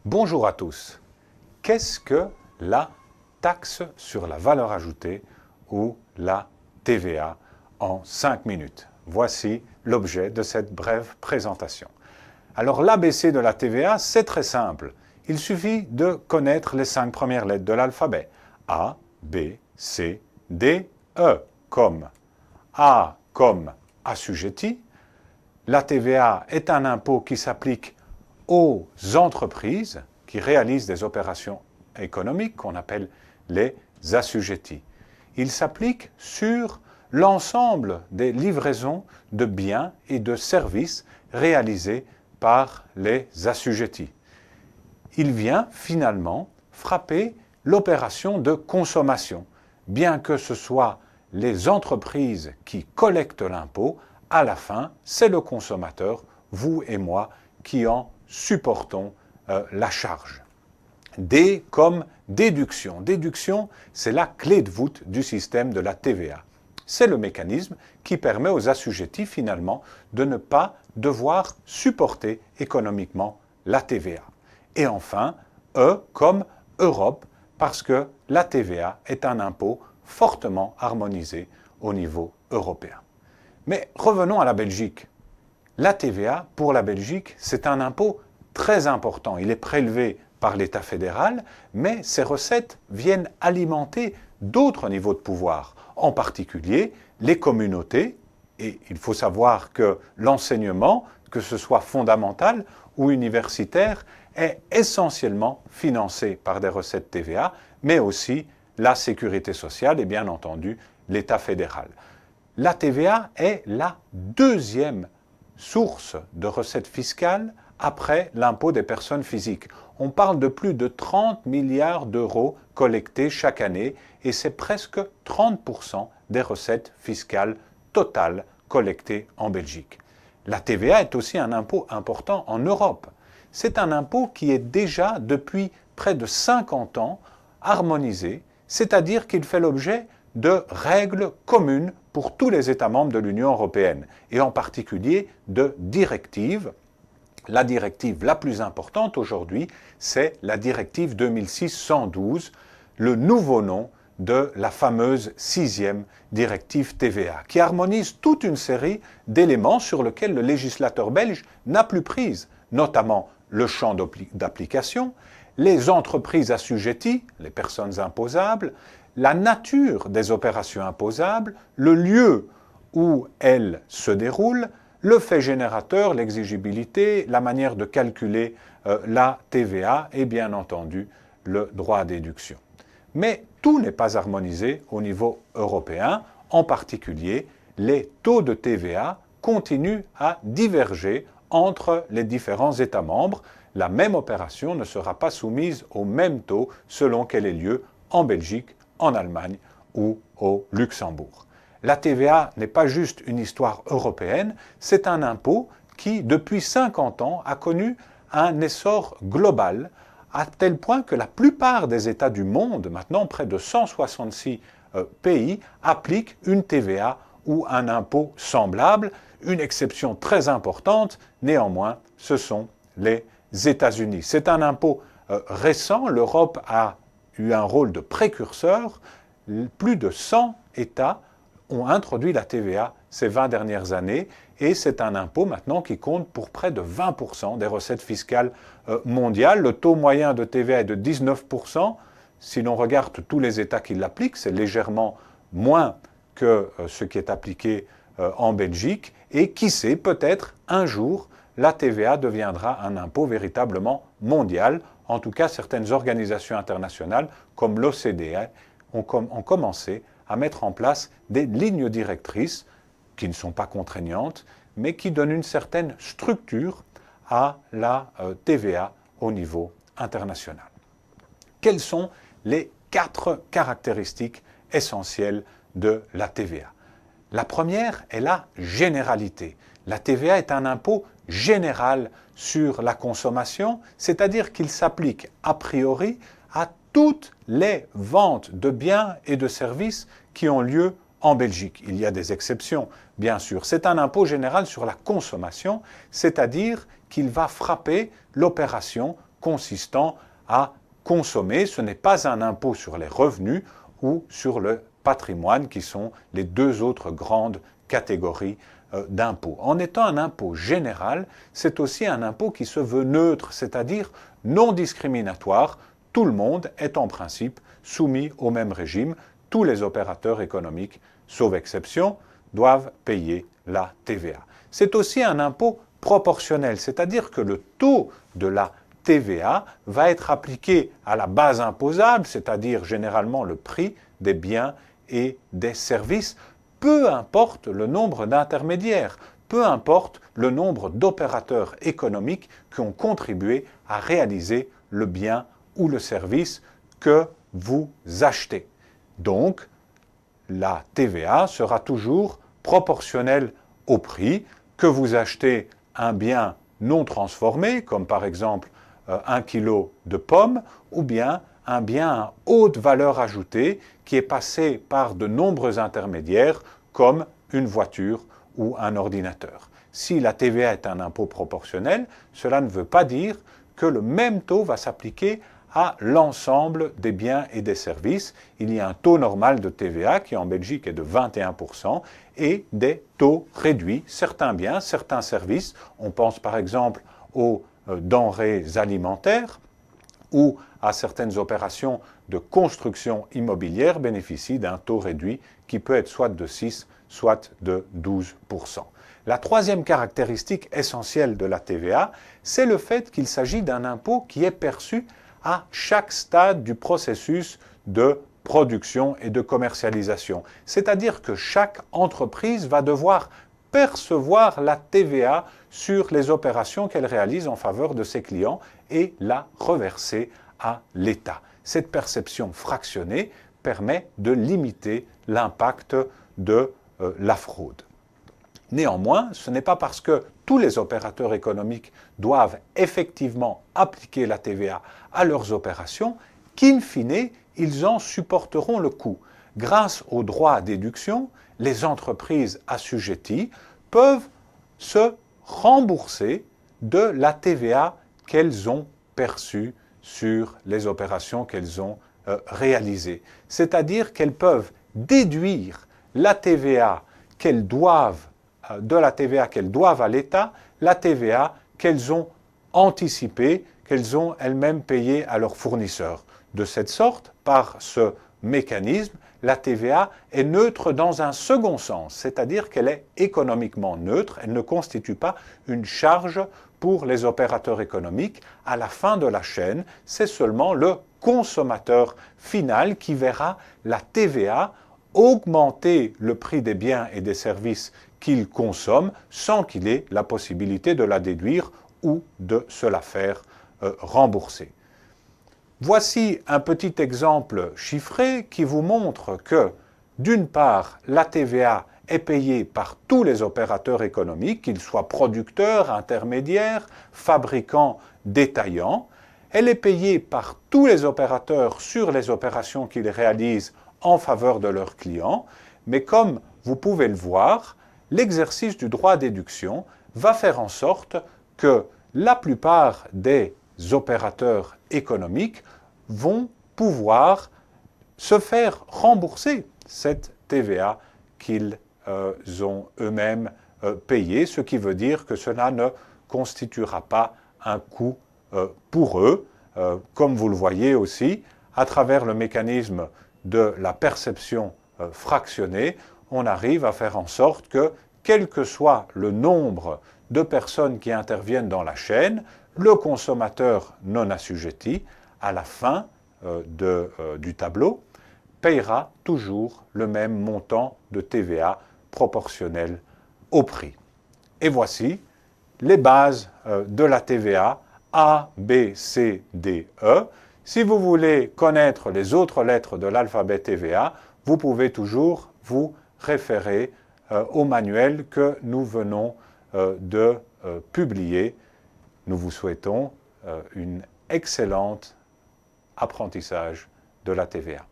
Bonjour à tous. Qu'est-ce que la taxe sur la valeur ajoutée ou la TVA en 5 minutes? Voici l'objet de cette brève présentation. Alors l'ABC de la TVA, c'est très simple. Il suffit de connaître les 5 premières lettres de l'alphabet. A, B, C, D, E, comme A comme assujetti. La TVA est un impôt qui s'applique aux entreprises qui réalisent des opérations économiques qu'on appelle les assujettis. Il s'applique sur l'ensemble des livraisons de biens et de services réalisés par les assujettis. Il vient finalement frapper l'opération de consommation, bien que ce soit les entreprises qui collectent l'impôt, à la fin, c'est le consommateur, vous et moi, qui en supportons la charge. D comme déduction. Déduction, c'est la clé de voûte du système de la TVA. C'est le mécanisme qui permet aux assujettis finalement de ne pas devoir supporter économiquement la TVA. Et enfin, E comme Europe, parce que la TVA est un impôt fortement harmonisé au niveau européen. Mais revenons à la Belgique. La TVA, pour la Belgique, c'est un impôt très important. Il est prélevé par l'État fédéral, mais ses recettes viennent alimenter d'autres niveaux de pouvoir, en particulier les communautés. Et il faut savoir que l'enseignement, que ce soit fondamental ou universitaire, est essentiellement financé par des recettes TVA, mais aussi la sécurité sociale et bien entendu l'État fédéral. La TVA est la deuxième source de recettes fiscales après l'impôt des personnes physiques. On parle de plus de 30 milliards d'euros collectés chaque année et c'est presque 30% des recettes fiscales totales collectées en Belgique. La TVA est aussi un impôt important en Europe. C'est un impôt qui est déjà depuis près de 50 ans harmonisé, c'est-à-dire qu'il fait l'objet de règles communes pour tous les États membres de l'Union européenne, et en particulier de directives. La directive la plus importante aujourd'hui, c'est la directive 2006-112, le nouveau nom de la fameuse 6e directive TVA, qui harmonise toute une série d'éléments sur lesquels le législateur belge n'a plus prise, notamment le champ d'application, les entreprises assujetties, les personnes imposables, la nature des opérations imposables, le lieu où elles se déroulent, le fait générateur, l'exigibilité, la manière de calculer la TVA et bien entendu le droit à déduction. Mais tout n'est pas harmonisé au niveau européen, en particulier les taux de TVA continuent à diverger entre les différents États membres. La même opération ne sera pas soumise au même taux selon qu'elle ait lieu en Belgique, en Allemagne ou au Luxembourg. La TVA n'est pas juste une histoire européenne, c'est un impôt qui, depuis 50 ans, a connu un essor global, à tel point que la plupart des États du monde, maintenant près de 166 pays, appliquent une TVA ou un impôt semblable. Une exception très importante, néanmoins, ce sont les États-Unis. C'est un impôt récent, l'Europe a eu un rôle de précurseur. Plus de 100 États ont introduit la TVA ces 20 dernières années et c'est un impôt maintenant qui compte pour près de 20% des recettes fiscales mondiales. Le taux moyen de TVA est de 19%. Si l'on regarde tous les États qui l'appliquent, c'est légèrement moins que ce qui est appliqué en Belgique. Et qui sait, peut-être un jour, la TVA deviendra un impôt véritablement mondial. En tout cas, certaines organisations internationales, comme l'OCDE, ont commencé à mettre en place des lignes directrices qui ne sont pas contraignantes, mais qui donnent une certaine structure à la TVA au niveau international. Quelles sont les 4 caractéristiques essentielles de la TVA? La première est la généralité. La TVA est un impôt général sur la consommation, c'est-à-dire qu'il s'applique a priori à toutes les ventes de biens et de services qui ont lieu en Belgique. Il y a des exceptions, bien sûr. C'est un impôt général sur la consommation, c'est-à-dire qu'il va frapper l'opération consistant à consommer. Ce n'est pas un impôt sur les revenus ou sur le patrimoine qui sont les deux autres grandes catégories d'impôts. En étant un impôt général, c'est aussi un impôt qui se veut neutre, c'est-à-dire non discriminatoire. Tout le monde est en principe soumis au même régime. Tous les opérateurs économiques, sauf exception, doivent payer la TVA. C'est aussi un impôt proportionnel, c'est-à-dire que le taux de la TVA va être appliqué à la base imposable, c'est-à-dire généralement le prix des biens et des services, peu importe le nombre d'intermédiaires, peu importe le nombre d'opérateurs économiques qui ont contribué à réaliser le bien ou le service que vous achetez. Donc, la TVA sera toujours proportionnelle au prix. Que vous achetez un bien non transformé, comme par exemple 1 kilo de pommes, ou bien un bien à haute valeur ajoutée qui est passé par de nombreux intermédiaires, comme une voiture ou un ordinateur. Si la TVA est un impôt proportionnel, cela ne veut pas dire que le même taux va s'appliquer à l'ensemble des biens et des services. Il y a un taux normal de TVA qui en Belgique est de 21% et des taux réduits. Certains biens, certains services, on pense par exemple aux denrées alimentaires ou à certaines opérations de construction immobilière bénéficient d'un taux réduit qui peut être soit de 6, soit de 12%. La troisième caractéristique essentielle de la TVA, c'est le fait qu'il s'agit d'un impôt qui est perçu à chaque stade du processus de production et de commercialisation. C'est-à-dire que chaque entreprise va devoir percevoir la TVA sur les opérations qu'elle réalise en faveur de ses clients et la reverser à l'État. Cette perception fractionnée permet de limiter l'impact de la fraude. Néanmoins, ce n'est pas parce que tous les opérateurs économiques doivent effectivement appliquer la TVA à leurs opérations qu'in fine, ils en supporteront le coût. Grâce au droit à déduction, les entreprises assujetties peuvent se rembourser de la TVA qu'elles ont perçue sur les opérations qu'elles ont réalisées. C'est-à-dire qu'elles peuvent déduire la TVA qu'elles doivent de la TVA qu'elles doivent à l'État, la TVA qu'elles ont anticipée, qu'elles ont elles-mêmes payée à leurs fournisseurs. De cette sorte, par ce mécanisme, la TVA est neutre dans un second sens, c'est-à-dire qu'elle est économiquement neutre, elle ne constitue pas une charge pour les opérateurs économiques. À la fin de la chaîne, c'est seulement le consommateur final qui verra la TVA augmenter le prix des biens et des services qu'il consomme sans qu'il ait la possibilité de la déduire ou de se la faire rembourser. Voici un petit exemple chiffré qui vous montre que, d'une part, la TVA est payée par tous les opérateurs économiques, qu'ils soient producteurs, intermédiaires, fabricants, détaillants. Elle est payée par tous les opérateurs sur les opérations qu'ils réalisent en faveur de leurs clients, mais comme vous pouvez le voir, l'exercice du droit à déduction va faire en sorte que la plupart des opérateurs économiques vont pouvoir se faire rembourser cette TVA qu'ils ont eux-mêmes payée, ce qui veut dire que cela ne constituera pas un coût pour eux, comme vous le voyez aussi, à travers le mécanisme de la perception fractionnée, on arrive à faire en sorte que, quel que soit le nombre de personnes qui interviennent dans la chaîne, le consommateur non assujetti, à la fin du tableau, payera toujours le même montant de TVA proportionnel au prix. Et voici les bases de la TVA A, B, C, D, E. Si vous voulez connaître les autres lettres de l'alphabet TVA, vous pouvez toujours vous référer au manuel que nous venons de publier. Nous vous souhaitons une excellente apprentissage de la TVA.